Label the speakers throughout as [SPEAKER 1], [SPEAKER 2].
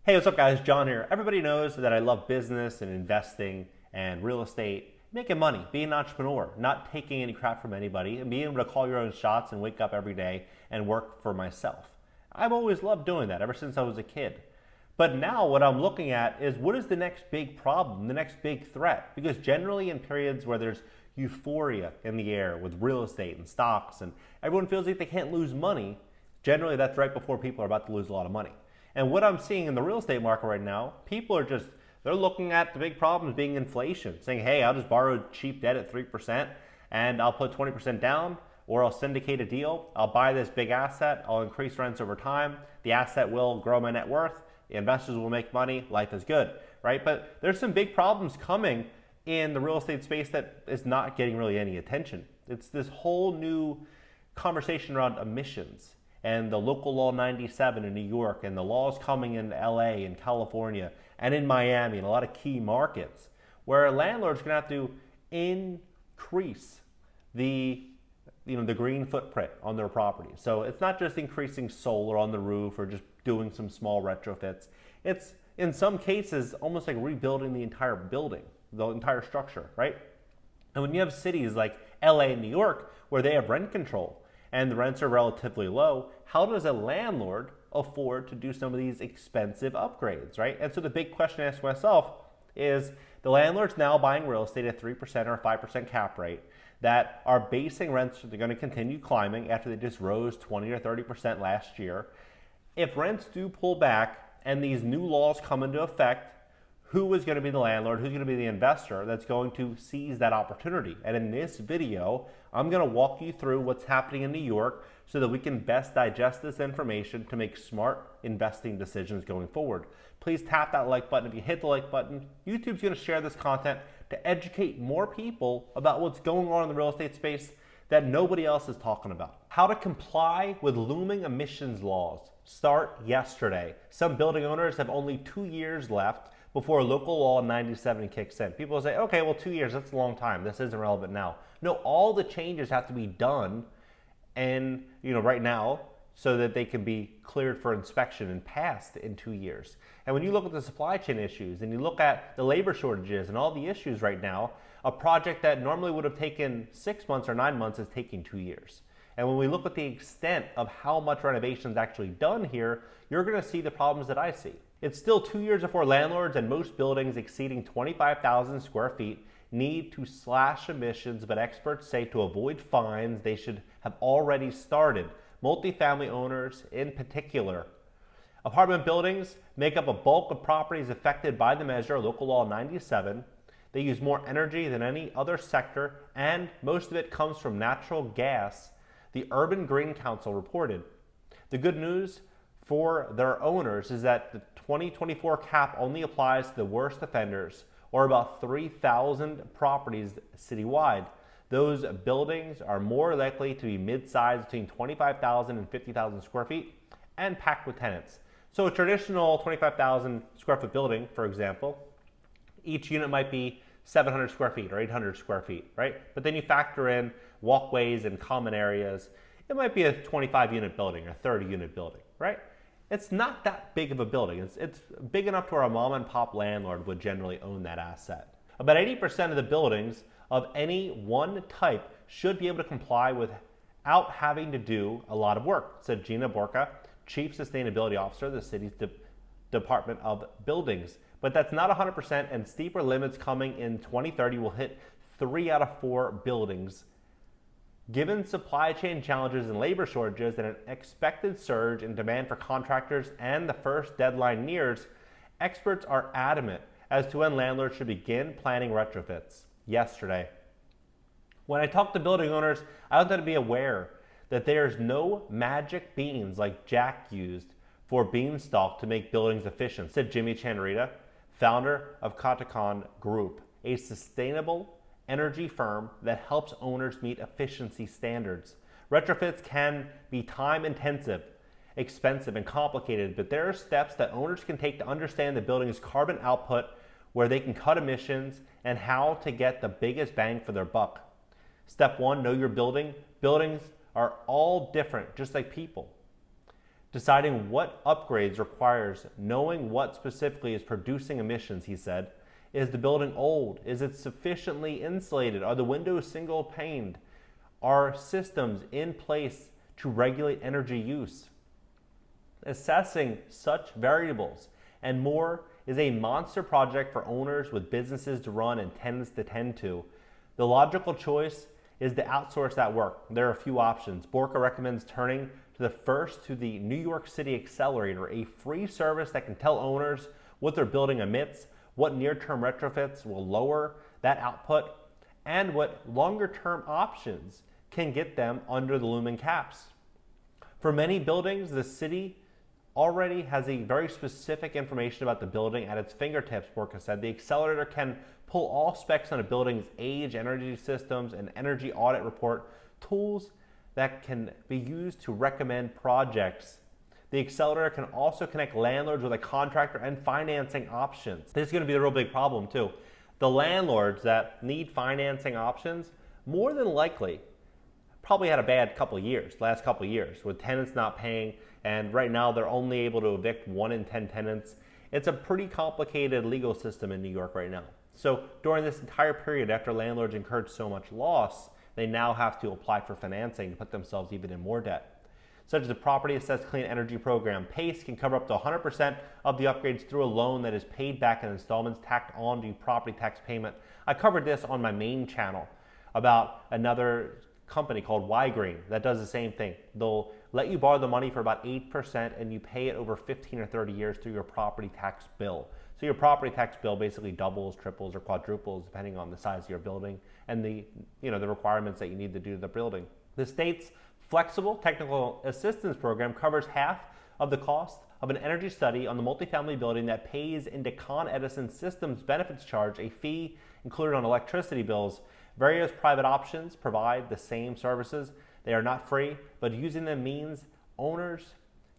[SPEAKER 1] Hey, what's up guys? John here. Everybody knows that I love business and investing and real estate, making money, being an entrepreneur, not taking any crap from anybody, and being able to call your own shots and wake up every day and work for myself. I've always loved doing that ever since I was a kid. But now what I'm looking at is what is the next big problem, the next big threat? Because generally in periods where there's euphoria in the air with real estate and stocks and everyone feels like they can't lose money, generally that's right before people are about to lose a lot of money. And what I'm seeing in the real estate market right now, people are just, they're looking at the big problems being inflation, saying, hey, I'll just borrow cheap debt at 3% and I'll put 20% down, or I'll syndicate a deal. I'll buy this big asset. I'll increase rents over time. The asset will grow my net worth. The investors will make money. Life is good, right? But there's some big problems coming in the real estate space that is not getting really any attention. It's this whole new conversation around emissions and the local law 97 in New York and the laws coming in LA and California and in Miami and a lot of key markets where landlords are going to have to increase the the green footprint on their property. So it's not just increasing solar on the roof or just doing some small retrofits. It's in some cases almost like rebuilding the entire building, the entire structure, right? And when you have cities like LA and New York where they have rent control and the rents are relatively low, how does a landlord afford to do some of these expensive upgrades, right? And so the big question I ask myself is the landlords now buying real estate at 3% or 5% cap rate that are basing rents, they're going to continue climbing after they just rose 20 or 30% last year. If rents do pull back and these new laws come into effect, who is going to be the landlord, who's going to be the investor that's going to seize that opportunity? And in this video, I'm going to walk you through what's happening in New York so that we can best digest this information to make smart investing decisions going forward. Please tap that like button. If you hit the like button, YouTube's going to share this content to educate more people about what's going on in the real estate space that nobody else is talking about. How to comply with looming emissions laws start yesterday. Some building owners have only 2 years left before local law 97 kicks in. People say, okay, well, 2 years, that's a long time. This isn't relevant now. No, all the changes have to be done and right now so that they can be cleared for inspection and passed in 2 years. And when you look at the supply chain issues and you look at the labor shortages and all the issues right now, a project that normally would have taken 6 months or 9 months is taking 2 years. And when we look at the extent of how much renovation is actually done here, you're going to see the problems that I see. It's still 2 years before landlords and most buildings exceeding 25,000 square feet need to slash emissions, but experts say to avoid fines, they should have already started. Multifamily owners in particular. Apartment buildings make up a bulk of properties affected by the measure, Local Law 97. They use more energy than any other sector, and most of it comes from natural gas, the Urban Green Council reported. The good news for their owners is that the 2024 cap only applies to the worst offenders, or about 3,000 properties citywide. Those buildings are more likely to be mid-sized between 25,000 and 50,000 square feet and packed with tenants. So a traditional 25,000 square foot building, for example, each unit might be 700 square feet or 800 square feet, right? But then you factor in walkways and common areas. It might be a 25 unit building or 30 unit building, right? It's not that big of a building. It's big enough to where a mom and pop landlord would generally own that asset. About 80% of the buildings of any one type should be able to comply without having to do a lot of work, said Gina Borka, Chief Sustainability Officer of the city's Department of Buildings. But that's not 100%, and steeper limits coming in 2030 will hit 3 out of 4 buildings. Given supply chain challenges and labor shortages and an expected surge in demand for contractors and the first deadline nears, experts are adamant as to when landlords should begin planning retrofits. Yesterday, when I talk to building owners, I want them to be aware that there's no magic beans like Jack used for Beanstalk to make buildings efficient, said Jimmy Chanrita, founder of Katakon Group, a sustainable energy firm that helps owners meet efficiency standards. Retrofits can be time intensive, expensive, and complicated, but there are steps that owners can take to understand the building's carbon output, where they can cut emissions, and how to get the biggest bang for their buck. Step 1, know your building. Buildings are all different, just like people. Deciding what upgrades requires knowing what specifically is producing emissions, he said. Is the building old? Is it sufficiently insulated? Are the windows single paned? Are systems in place to regulate energy use? Assessing such variables and more is a monster project for owners with businesses to run and tenants to tend to. The logical choice is to outsource that work. There are a few options. Borka recommends turning to the New York City Accelerator, a free service that can tell owners what their building emits, what near-term retrofits will lower that output, and what longer-term options can get them under the lumen caps. For many buildings, the city already has a very specific information about the building at its fingertips, Borka said. The Accelerator can pull all specs on a building's age, energy systems, and energy audit report, tools that can be used to recommend projects. The Accelerator can also connect landlords with a contractor and financing options. This is going to be a real big problem too. The landlords that need financing options, more than likely, probably had a bad last couple of years, with tenants not paying, and right now they're only able to evict 1 in 10 tenants. It's a pretty complicated legal system in New York right now. So during this entire period, after landlords incurred so much loss, they now have to apply for financing to put themselves even in more debt. Such as the Property Assessed Clean Energy Program, PACE can cover up to 100% of the upgrades through a loan that is paid back in installments tacked on to property tax payment. I covered this on my main channel about another company called Y-Green that does the same thing. They'll let you borrow the money for about 8% and you pay it over 15 or 30 years through your property tax bill. So your property tax bill basically doubles, triples, or quadruples depending on the size of your building and the requirements that you need to do to the building. The state's Flexible Technical Assistance Program covers half of the cost of an energy study on the multifamily building that pays into Con Edison Systems benefits charge, a fee included on electricity bills. Various private options provide the same services. They are not free, but using them means owners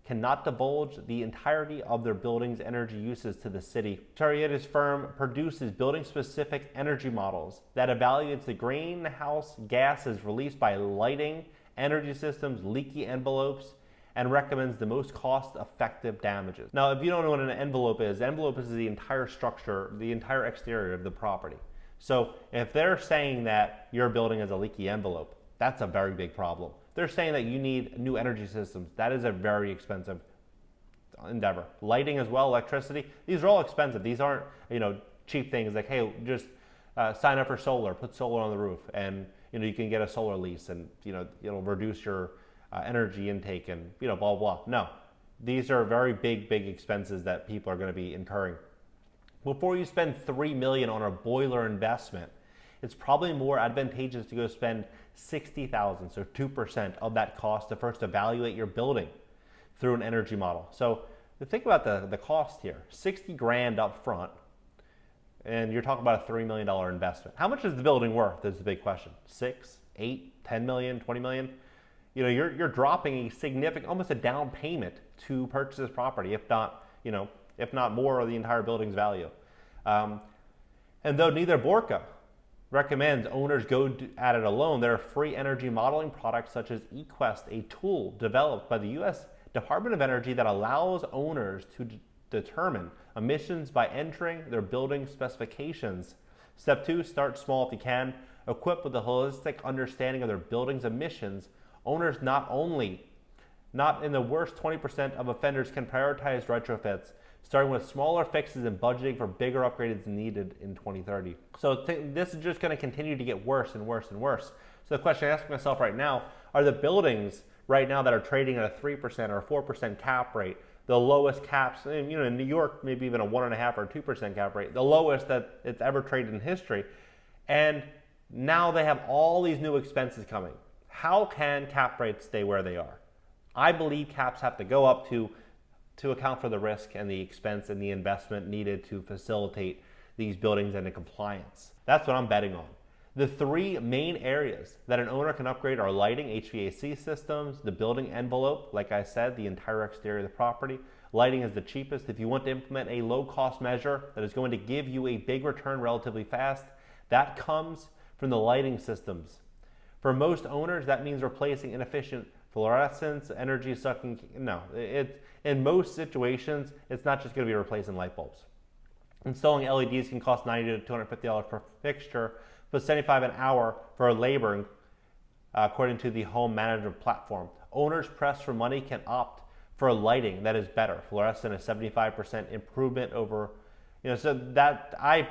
[SPEAKER 1] cannot divulge the entirety of their building's energy uses to the city. Accelerator's firm produces building-specific energy models that evaluates the greenhouse gases released by lighting, energy systems, leaky envelopes, and recommends the most cost-effective damages. Now, if you don't know what an envelope is the entire structure, the entire exterior of the property. So if they're saying that your building has a leaky envelope, that's a very big problem. They're saying that you need new energy systems. That is a very expensive endeavor. Lighting as well, electricity, these are all expensive. These aren't, cheap things like, hey, just sign up for solar, put solar on the roof, and you can get a solar lease, and it'll reduce your energy intake, and blah blah. No, these are very big expenses that people are going to be incurring. Before you spend $3 million on a boiler investment, it's probably more advantageous to go spend $60,000, so 2% of that cost, to first evaluate your building through an energy model. So think about the cost here: $60,000 up front, and you're talking about a $3 million investment. How much is the building worth is the big question. 6, 8, 10 million, 20 million? You're dropping a significant, almost a down payment to purchase this property, if not more of the entire building's value. And though neither Borka recommends owners go at it alone, there are free energy modeling products such as eQuest, a tool developed by the U.S. Department of Energy that allows owners to determine emissions by entering their building specifications. Step 2, start small if you can. Equipped with a holistic understanding of their building's emissions, owners not in the worst 20% of offenders can prioritize retrofits, starting with smaller fixes and budgeting for bigger upgrades needed in 2030. So this is just going to continue to get worse and worse and worse. So the question I ask myself right now, are the buildings right now that are trading at a 3% or a 4% cap rate, the lowest caps, in New York, maybe even a 1.5% or 2% cap rate, the lowest that it's ever traded in history, and now they have all these new expenses coming. How can cap rates stay where they are? I believe caps have to go up to account for the risk and the expense and the investment needed to facilitate these buildings into compliance. That's what I'm betting on. The 3 main areas that an owner can upgrade are lighting, HVAC systems, the building envelope, like I said, the entire exterior of the property. Lighting is the cheapest. If you want to implement a low-cost measure that is going to give you a big return relatively fast, that comes from the lighting systems. For most owners, that means replacing inefficient Fluorescence, energy sucking, no. In most situations, it's not just going to be replacing light bulbs. Installing LEDs can cost $90 to $250 per fixture, but $75 an hour for labor, according to the home management platform. Owners pressed for money can opt for lighting that is better. Fluorescent is 75% improvement over, so that I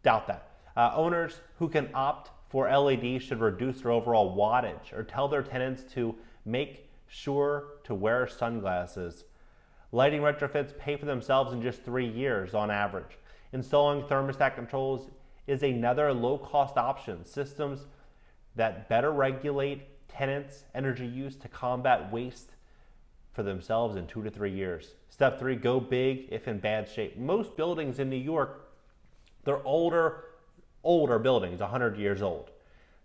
[SPEAKER 1] doubt that. Owners who can opt for LED should reduce their overall wattage or tell their tenants to make sure to wear sunglasses. Lighting retrofits pay for themselves in just 3 years on average. Installing thermostat controls is another low-cost option. Systems that better regulate tenants' energy use to combat waste for themselves in 2 to 3 years. Step 3, go big if in bad shape. Most buildings in New York, they're older buildings, 100 years old.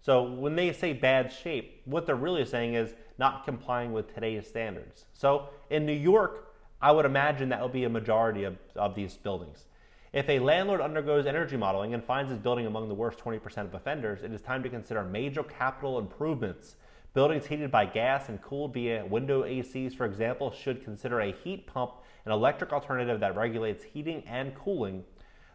[SPEAKER 1] So when they say bad shape, what they're really saying is not complying with today's standards. So in New York, I would imagine that will be a majority of these buildings. If a landlord undergoes energy modeling and finds his building among the worst 20% of offenders, it is time to consider major capital improvements. Buildings heated by gas and cooled via window ACs, for example, should consider a heat pump, an electric alternative that regulates heating and cooling.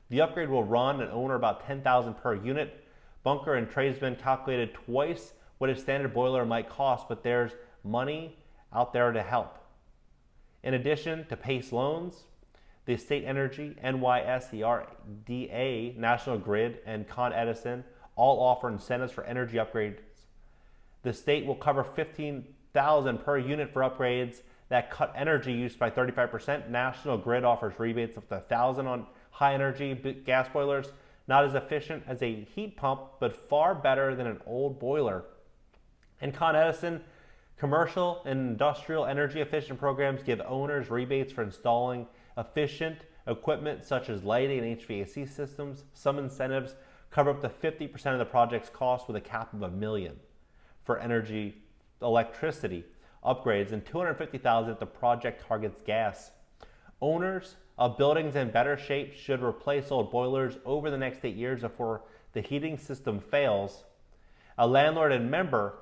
[SPEAKER 1] The upgrade will run an owner about $10,000 per unit. Bunker and tradesmen calculated twice what a standard boiler might cost, but there's money out there to help. In addition to PACE loans, the State Energy, NYSERDA, National Grid, and Con Edison all offer incentives for energy upgrades. The state will cover $15,000 per unit for upgrades that cut energy use by 35%. National Grid offers rebates of $1,000 on high energy gas boilers, not as efficient as a heat pump, but far better than an old boiler. And Con Edison, commercial and industrial energy efficient programs give owners rebates for installing efficient equipment such as lighting and HVAC systems. Some incentives cover up to 50% of the project's cost with a cap of $1 million for electricity upgrades and $250,000 if the project targets gas. Owners of buildings in better shape should replace old boilers over the next 8 years before the heating system fails. A landlord and member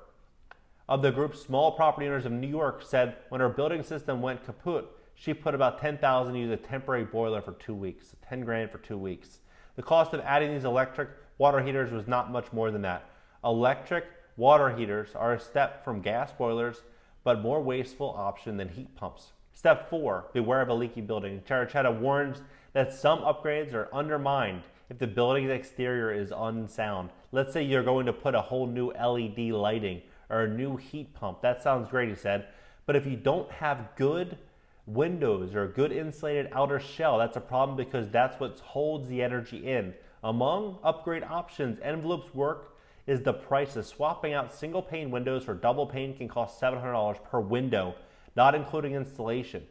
[SPEAKER 1] of the group Small Property Owners of New York said when her building system went kaput, she put about $10,000 to use a temporary boiler for 2 weeks, $10,000 for 2 weeks. The cost of adding these electric water heaters was not much more than that. Electric water heaters are a step from gas boilers, but more wasteful option than heat pumps. Step 4, beware of a leaky building. Charachetta warns that some upgrades are undermined if the building's exterior is unsound. Let's say you're going to put a whole new LED lighting or a new heat pump. That sounds great, he said. But if you don't have good windows or a good insulated outer shell, that's a problem because that's what holds the energy in. Among upgrade options, envelopes work is the price of swapping out single pane windows for double pane can cost $700 per window, not including installation.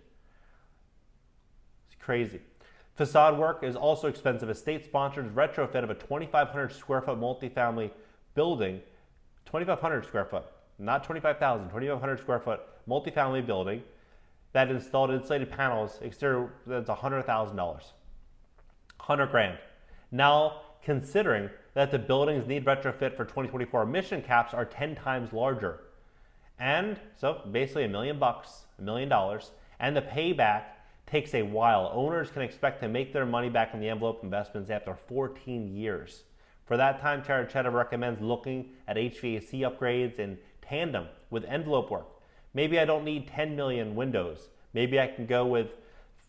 [SPEAKER 1] It's crazy. Facade work is also expensive. A state-sponsored retrofit of a 2,500 square foot multifamily building, 2,500 square foot, not 25,000, 2,500 square foot multifamily building that installed insulated panels, exterior, that's $100,000, $100,000. Now, considering that the buildings need retrofit for 2024 emission caps are 10 times larger. And so basically $1 million, $1 million, and the payback takes a while. Owners can expect to make their money back in the envelope investments after 14 years. For that time, Charachetta recommends looking at HVAC upgrades in tandem with envelope work. Maybe I don't need 10 million windows. Maybe I can go with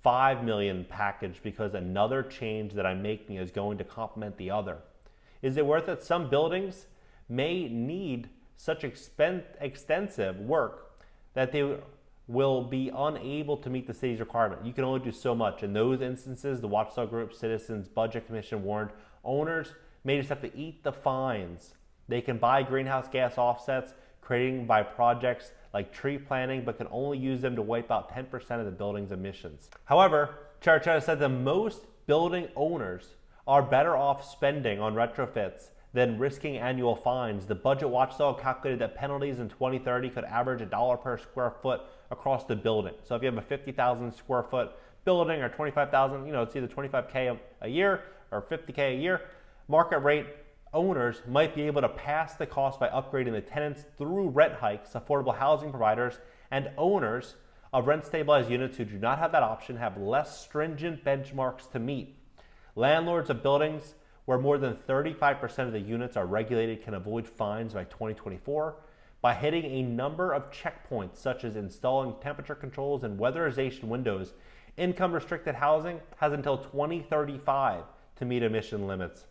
[SPEAKER 1] 5 million package because another change that I'm making is going to complement the other. Is it worth it? Some buildings may need such extensive work that they will be unable to meet the city's requirement. You can only do so much. In those instances, the Watchdog Group Citizens Budget Commission warned owners may just have to eat the fines. They can buy greenhouse gas offsets created by projects like tree planting, but can only use them to wipe out 10% of the building's emissions. However, Charachetta said that most building owners are better off spending on retrofits than risking annual fines. The budget watchdog calculated that penalties in 2030 could average $1 per square foot across the building. So if you have a 50,000 square foot building or 25,000, it's either 25K a year or 50K a year, market rate owners might be able to pass the cost by upgrading the tenants through rent hikes. Affordable housing providers and owners of rent-stabilized units who do not have that option have less stringent benchmarks to meet. Landlords of buildings where more than 35% of the units are regulated can avoid fines by 2024 by hitting a number of checkpoints, such as installing temperature controls and weatherization windows. Income-restricted housing has until 2035 to meet emission limits.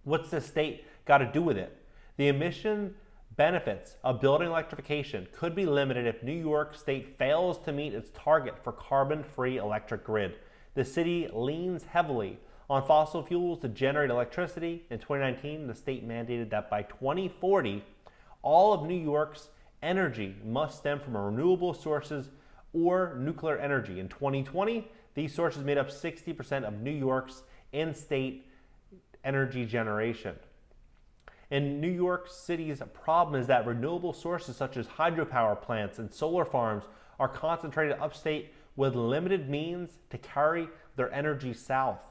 [SPEAKER 1] What's the state got to do with it? The emission benefits of building electrification could be limited if New York State fails to meet its target for carbon-free electric grid. The city leans heavily on fossil fuels to generate electricity. In 2019, the state mandated that by 2040, all of New York's energy must stem from renewable sources or nuclear energy. In 2020, these sources made up 60% of New York's in-state energy generation. In New York City's problem is that renewable sources such as hydropower plants and solar farms are concentrated upstate with limited means to carry their energy south.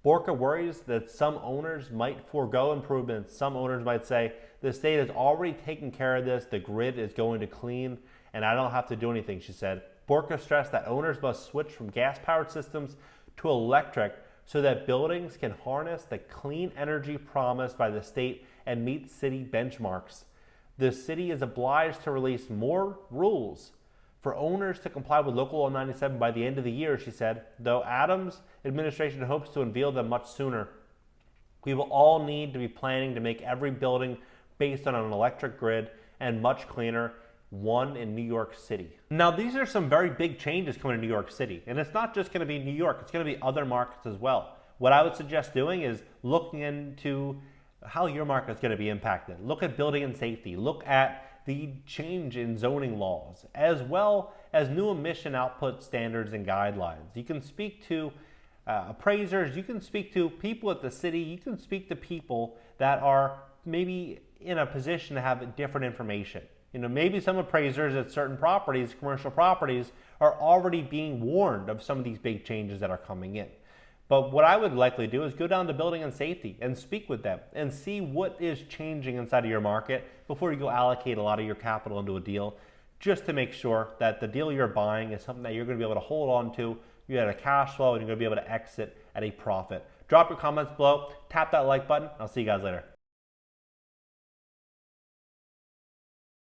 [SPEAKER 1] Borka worries that some owners might forego improvements. Some owners might say, the state has already taken care of this, the grid is going to clean, and I don't have to do anything, she said. Borka stressed that owners must switch from gas-powered systems to electric so that buildings can harness the clean energy promised by the state and meet city benchmarks. The city is obliged to release more rules for owners to comply with Local Law 97 by the end of the year, she said, though Adams' administration hopes to unveil them much sooner. We will all need to be planning to make every building based on an electric grid and much cleaner, one in New York City. Now, these are some very big changes coming to New York City, and it's not just going to be New York, it's going to be other markets as well. What I would suggest doing is looking into how your market is going to be impacted. Look at building and safety. Look at the change in zoning laws, as well as new emission output standards and guidelines. You can speak to appraisers, you can speak to people at the city, you can speak to people that are maybe in a position to have different information. You know, maybe some appraisers at certain properties, commercial properties, are already being warned of some of these big changes that are coming in. But what I would likely do is go down to building and safety and speak with them and see what is changing inside of your market before you go allocate a lot of your capital into a deal, just to make sure that the deal you're buying is something that you're going to be able to hold on to, you have a cash flow, and you're going to be able to exit at a profit. Drop your comments below, tap that like button. I'll see you guys later.